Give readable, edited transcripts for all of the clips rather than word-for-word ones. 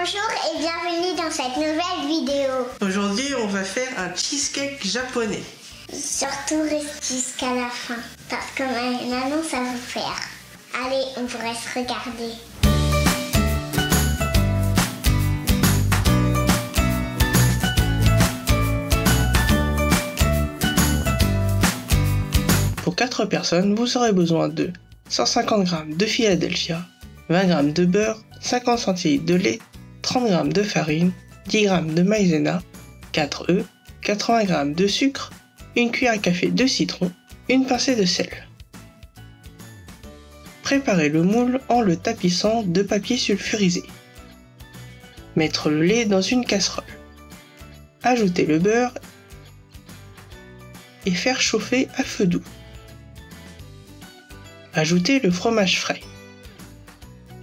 Bonjour et bienvenue dans cette nouvelle vidéo. Aujourd'hui, on va faire un cheesecake japonais. Surtout reste jusqu'à la fin, parce que maintenant ça va faire. Allez, on vous reste regarder. Pour 4 personnes, vous aurez besoin de 150 g de Philadelphia, 20 g de beurre, 50 cl de lait, 30 g de farine, 10 g de maïzena, 4 œufs, 80 g de sucre, une cuillère à café de citron, une pincée de sel. Préparez le moule en le tapissant de papier sulfurisé. Mettre le lait dans une casserole. Ajouter le beurre et faire chauffer à feu doux. Ajouter le fromage frais.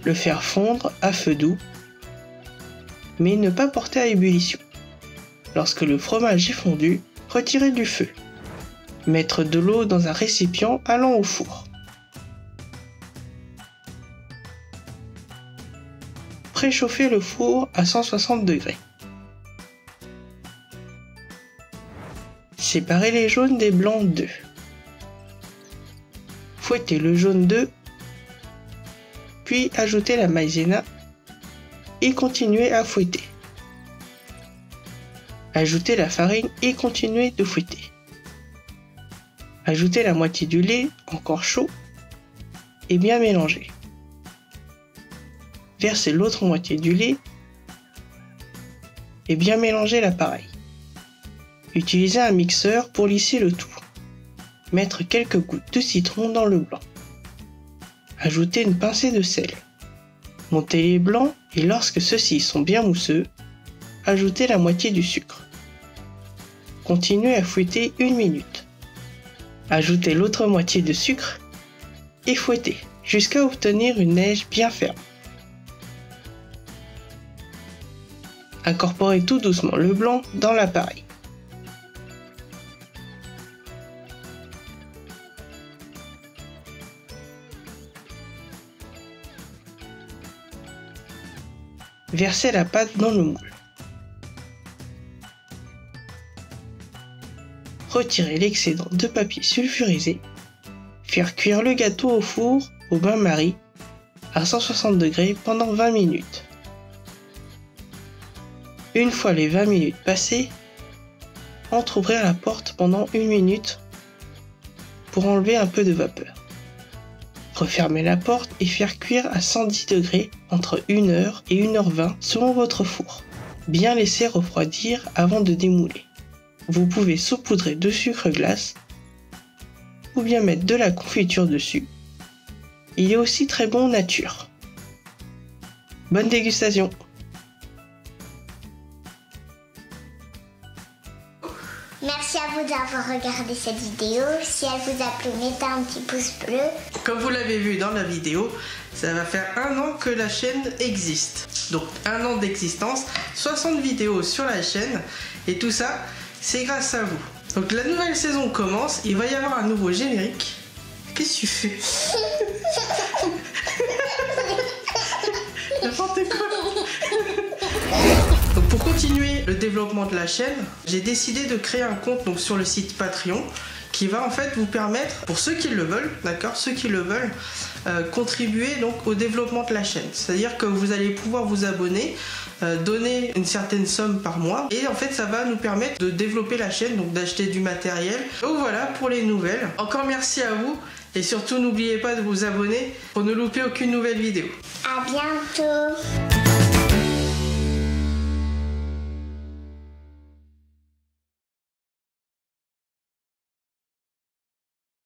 Le faire fondre à feu doux, mais ne pas porter à ébullition. Lorsque le fromage est fondu, retirez du feu. Mettre de l'eau dans un récipient allant au four. Préchauffer le four à 160 degrés. Séparez les jaunes des blancs d'œufs. Fouettez le jaune d'œuf, puis ajoutez la maïzena et continuez à fouetter. Ajoutez la farine et continuez de fouetter. Ajoutez la moitié du lait, encore chaud, et bien mélanger. Versez l'autre moitié du lait et bien mélanger l'appareil. Utilisez un mixeur pour lisser le tout. Mettre quelques gouttes de citron dans le blanc. Ajoutez une pincée de sel. Montez les blancs et lorsque ceux-ci sont bien mousseux, ajoutez la moitié du sucre. Continuez à fouetter 1 minute. Ajoutez l'autre moitié de sucre et fouettez jusqu'à obtenir une neige bien ferme. Incorporez tout doucement le blanc dans l'appareil. Versez la pâte dans le moule. Retirez l'excédent de papier sulfurisé. Faire cuire le gâteau au four au bain-marie à 160 degrés pendant 20 minutes. Une fois les 20 minutes passées, entrouvrir la porte pendant 1 minute pour enlever un peu de vapeur. Refermer la porte et faire cuire à 110 degrés entre 1h et 1h20 selon votre four. Bien laisser refroidir avant de démouler. Vous pouvez saupoudrer de sucre glace ou bien mettre de la confiture dessus. Il est aussi très bon nature. Bonne dégustation! Merci à vous d'avoir regardé cette vidéo. Si elle vous a plu, mettez un petit pouce bleu. Comme vous l'avez vu dans la vidéo, ça va faire 1 an que la chaîne existe. Donc 1 an d'existence, 60 vidéos sur la chaîne et tout ça, c'est grâce à vous. Donc la nouvelle saison commence, il va y avoir un nouveau générique. Qu'est-ce que tu fais? N'importe quoi. Donc pour continuer le développement de la chaîne, j'ai décidé de créer un compte donc sur le site Patreon qui va en fait vous permettre, pour ceux qui le veulent, d'accord, ceux qui le veulent, contribuer donc au développement de la chaîne. C'est-à-dire que vous allez pouvoir vous abonner, donner une certaine somme par mois et en fait ça va nous permettre de développer la chaîne, donc d'acheter du matériel. Donc voilà pour les nouvelles. Encore merci à vous et surtout n'oubliez pas de vous abonner pour ne louper aucune nouvelle vidéo. À bientôt.